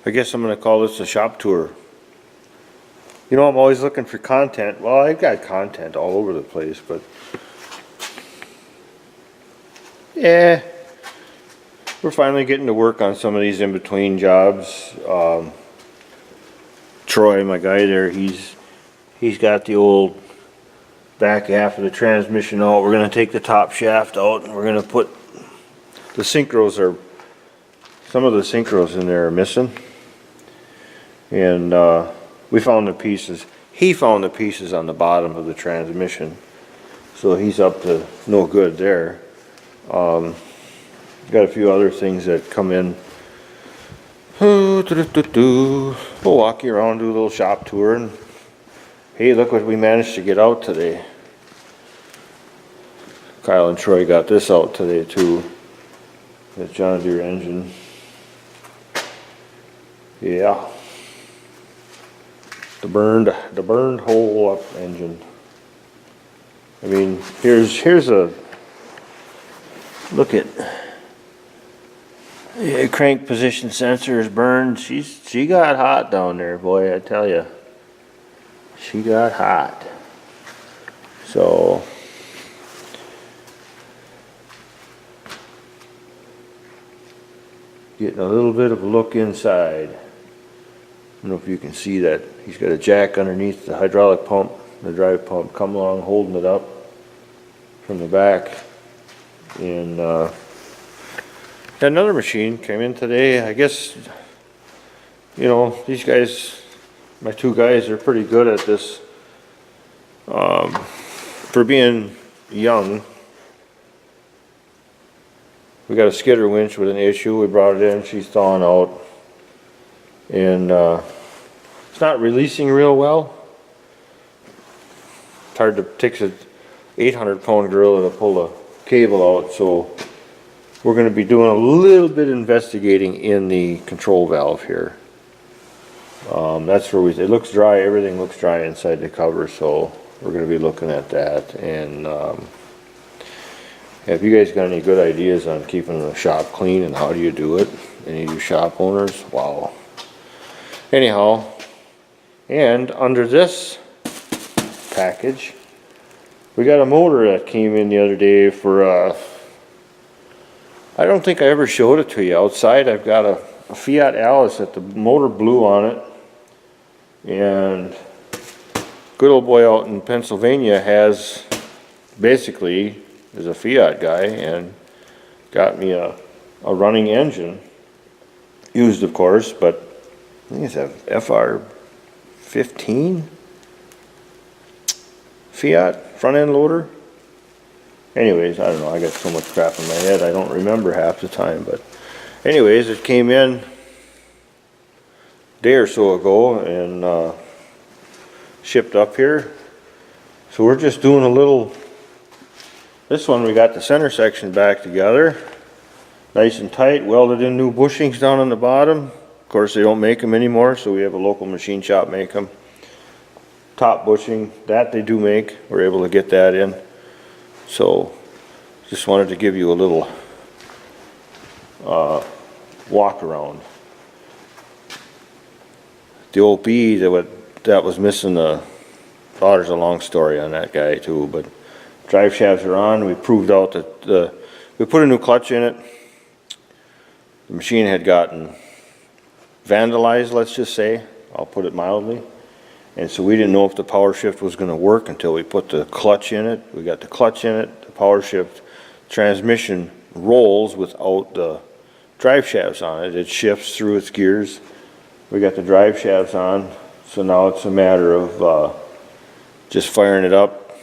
I guess I'm going to call this a shop tour. You know, I'm always looking for content. Well, I've got content all over the place, but yeah, we're finally getting to work on some of these in-between jobs. Troy, my guy there, he's got the old back half of the transmission out. We're going to take the top shaft out, and we're going to put the synchros are, some of the synchros in there are missing. And we found the pieces. He found the pieces on the bottom of the transmission. So he's up to no good there. Got a few other things that come in. We'll walk you around, do a little shop tour, and hey, look what we managed to get out today. Kyle and Troy got this out today too. That John Deere engine. Yeah. The burned hole up engine. I mean, here's a look at, yeah, crank position sensor is burned. She got hot down there, boy, I tell you. She got hot. So getting a little bit of a look inside. I don't know if you can see that. He's got a jack underneath the hydraulic pump, the drive pump, come along holding it up from the back. And another machine came in today. I guess, you know, these guys, my two guys, are pretty good at this. For being young, we got a skidder winch with an issue. We brought it in. She's thawing out. And it's not releasing real well. It's hard to take an 800-pound gorilla to pull a cable out, so we're going to be doing a little bit of investigating in the control valve here. That's where it looks dry. Everything looks dry inside the cover, so we're going to be looking at that. And if you guys got any good ideas on keeping the shop clean and how do you do it, any of you shop owners, wow. Anyhow, and under this package, we got a motor that came in the other day for, I don't think I ever showed it to you. Outside I've got a Fiat Alice that the motor blew on it. And good old boy out in Pennsylvania is a Fiat guy and got me a running engine. Used, of course, but I think it's a FR15 Fiat front end loader. Anyways, I don't know, I got so much crap in my head I don't remember half the time, but anyways, it came in a day or so ago and shipped up here. So we're just doing a little, this one we got the center section back together, nice and tight, welded in new bushings down on the bottom. Of course they don't make them anymore, so we have a local machine shop make them. Top bushing, that they do make, we're able to get that in. So just wanted to give you a little walk around. The old B that was missing, there's a long story on that guy too, but drive shafts are on. We proved out that we put a new clutch in it. The machine had gotten vandalized, let's just say, I'll put it mildly, and so we didn't know if the power shift was going to work until we put the clutch in it. We got the clutch in it, the power shift, transmission rolls without the drive shafts on it. It shifts through its gears. We got the drive shafts on, so now it's a matter of just firing it up,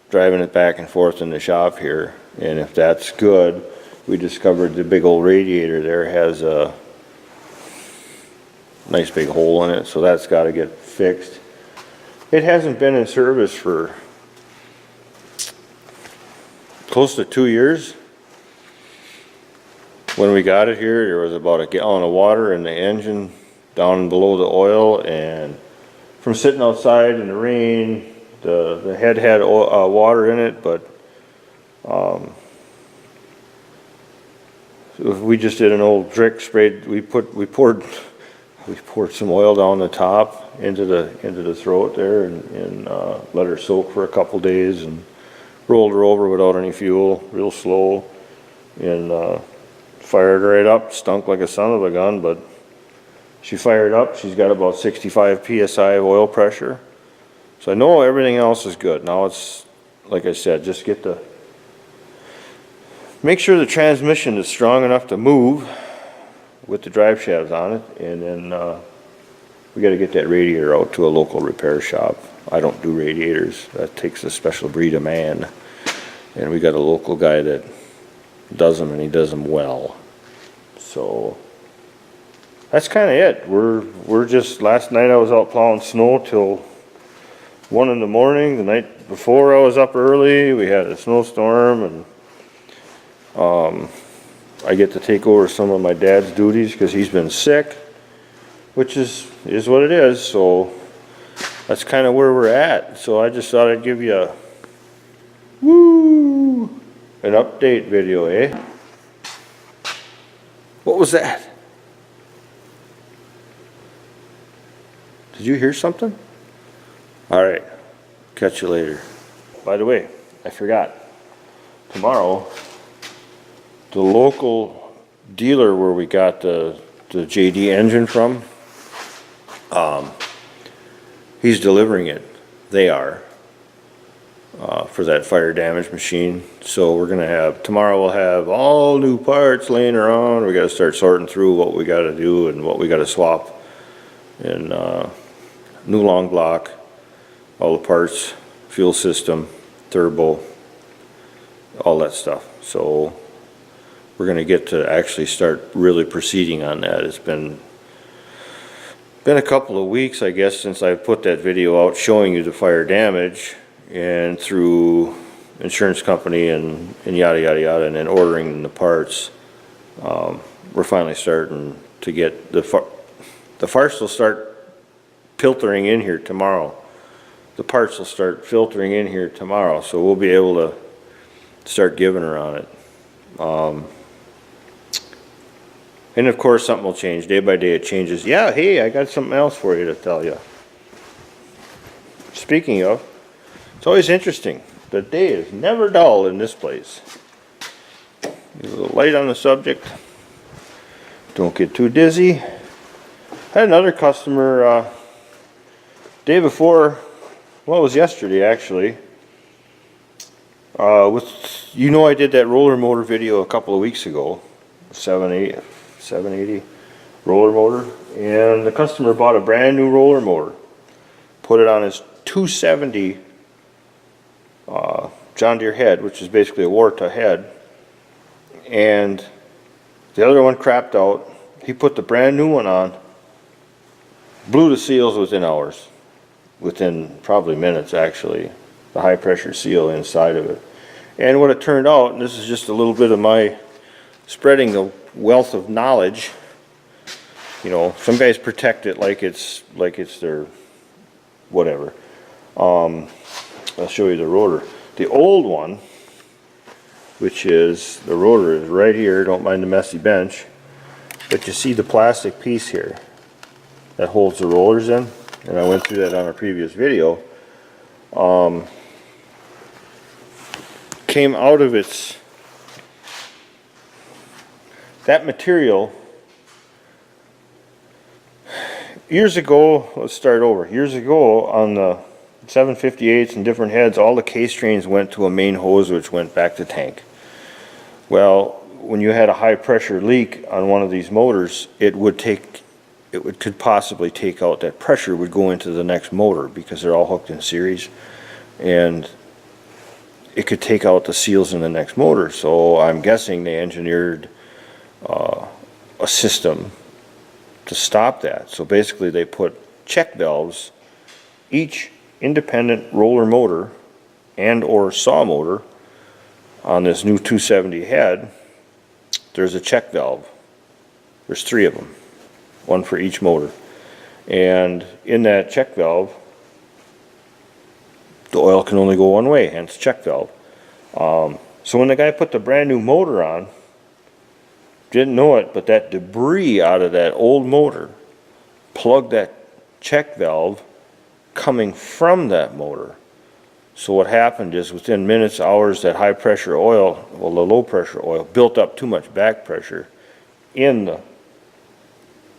driving it back and forth in the shop here. And if that's good, we discovered the big old radiator there has a nice big hole in it, so that's got to get fixed. It hasn't been in service for close to 2 years. When we got it here, there was about a gallon of water in the engine down below the oil, and from sitting outside in the rain, the head had water in it, but we just did an old trick, sprayed, we poured We poured some oil down the top into the throat there and let her soak for a couple days and rolled her over without any fuel, real slow, and fired right up. Stunk like a son of a gun, but she fired up. She's got about 65 psi of oil pressure. So I know everything else is good. Now it's, like I said, just make sure the transmission is strong enough to move with the drive shafts on it, and then we got to get that radiator out to a local repair shop. I don't do radiators. That takes a special breed of man, and we got a local guy that does them, and he does them well. So that's kind of it. We're just, last night I was out plowing snow till 1 in the morning. The night before I was up early. We had a snowstorm, and I get to take over some of my dad's duties because he's been sick, which is what it is. So that's kind of where we're at. So I just thought I'd give you an update video, eh? What was that? Did you hear something? All right, catch you later. By the way, I forgot. Tomorrow, the local dealer where we got the JD engine from, he's delivering it. They are, for that fire damage machine. So we're gonna have, tomorrow we'll have all new parts laying around. We gotta start sorting through what we gotta do and what we gotta swap. And new long block, all the parts, fuel system, turbo, all that stuff. So we're going to get to actually start really proceeding on that. It's been a couple of weeks, I guess, since I put that video out showing you the fire damage, and through insurance company and yada yada yada, and then ordering the parts. We're finally starting to get the parts will start filtering in here tomorrow. The parts will start filtering in here tomorrow, so we'll be able to start giving her on it. And of course something will change. Day by day it changes. Yeah, hey, I got something else for you to tell you. Speaking of, it's always interesting. The day is never dull in this place. A little light on the subject. Don't get too dizzy. Had another customer day before, well, it was yesterday actually. I did that roller motor video a couple of weeks ago, 780 roller motor, and the customer bought a brand new roller motor, put it on his 270 John Deere head, which is basically a Warta head, and the other one crapped out. He put the brand new one on, blew the seals within hours, within probably minutes actually, the high pressure seal inside of it. And what it turned out, and this is just a little bit of my spreading the wealth of knowledge, you know, some guys protect it like it's their whatever. I'll show you the rotor. The old one, which is, the rotor is right here, don't mind the messy bench, but you see the plastic piece here that holds the rollers in, and I went through that on a previous video. Came out of that material years ago. Let's start over. Years ago, on the 758s and different heads, all the case trains went to a main hose which went back to tank. Well, when you had a high pressure leak on one of these motors, could possibly take out that pressure, would go into the next motor because they're all hooked in series, and it could take out the seals in the next motor. So I'm guessing they engineered a system to stop that. So basically they put check valves, each independent roller motor and or saw motor on this new 270 head. There's a check valve. There's 3 of them, one for each motor. And in that check valve, the oil can only go one way, hence check valve. So when the guy put the brand new motor on, didn't know it, but that debris out of that old motor plug that check valve coming from that motor. So what happened is within minutes, hours, that high pressure oil, well, the low pressure oil built up too much back pressure in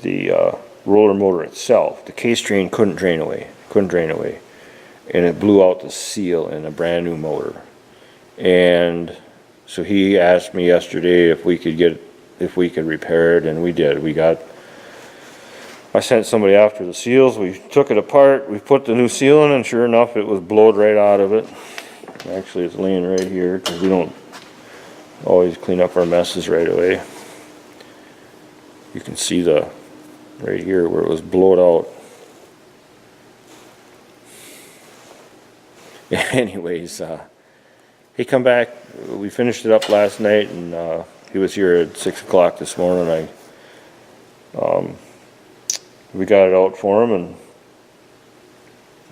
the roller motor itself. The case drain couldn't drain away, and it blew out the seal in a brand new motor. And so he asked me yesterday if we could repair it, and we did. I sent somebody after the seals. We took it apart. We put the new seal in, and sure enough, it was blowed right out of it. Actually, it's laying right here because we don't always clean up our messes right away. You can see right here where it was blowed out. Anyways, he come back. We finished it up last night, and he was here at 6 o'clock this morning. We got it out for him, and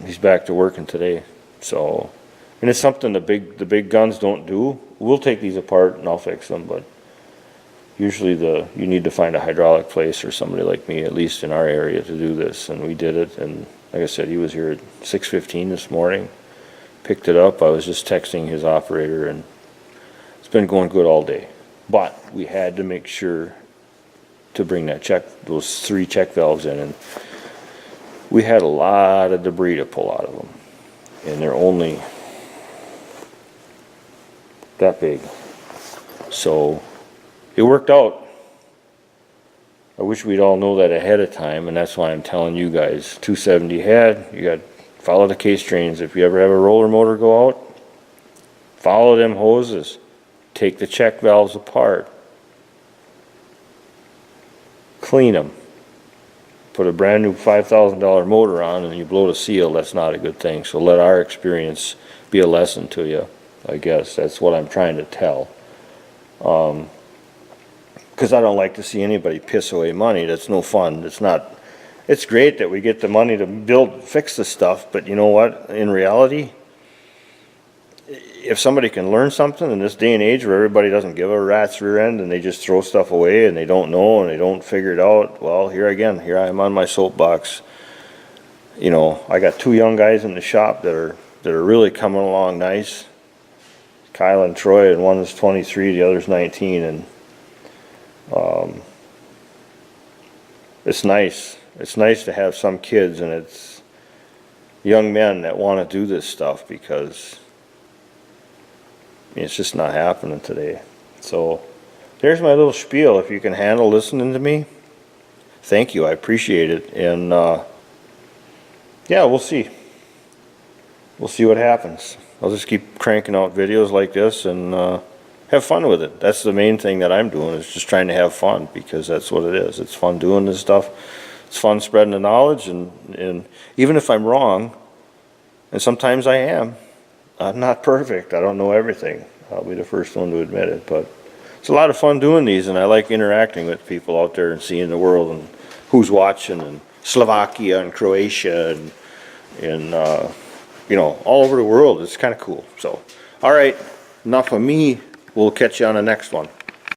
he's back to working today. So, and it's something the big guns don't do. We'll take these apart and I'll fix them, but usually you need to find a hydraulic place or somebody like me, at least in our area, to do this. And we did it. And like I said, he was here at 6:15 this morning. Picked it up. I was just texting his operator, and it's been going good all day. But we had to make sure to bring those 3 check valves in, and we had a lot of debris to pull out of them, and they're only that big. So it worked out. I wish we'd all know that ahead of time, and that's why I'm telling you guys, 270 head, you got to follow the case drains. If you ever have a roller motor go out, follow them hoses. Take the check valves apart. Clean them. Put a brand new $5,000 motor on and you blow the seal. That's not a good thing. So let our experience be a lesson to you. I guess that's what I'm trying to tell. Because I don't like to see anybody piss away money. That's no fun. It's great that we get the money to fix the stuff, but you know what? In reality, if somebody can learn something in this day and age where everybody doesn't give a rat's rear end and they just throw stuff away and they don't know and they don't figure it out, well, here I am on my soapbox. You know, I got 2 young guys in the shop that are really coming along nice. Kyle and Troy, and one is 23, the other's 19, and it's nice. It's nice to have some kids, and it's young men that want to do this stuff, because it's just not happening today. So there's my little spiel. If you can handle listening to me, thank you. I appreciate it. And yeah, we'll see. We'll see what happens. I'll just keep cranking out videos like this and have fun with it. That's the main thing that I'm doing, is just trying to have fun, because that's what it is. It's fun doing this stuff. It's fun spreading the knowledge, and even if I'm wrong, and sometimes I am, I'm not perfect. I don't know everything. I'll be the first one to admit it, but it's a lot of fun doing these, and I like interacting with people out there and seeing the world and who's watching, and Slovakia and Croatia and you know, all over the world. It's kind of cool. So, all right, enough of me. We'll catch you on the next one.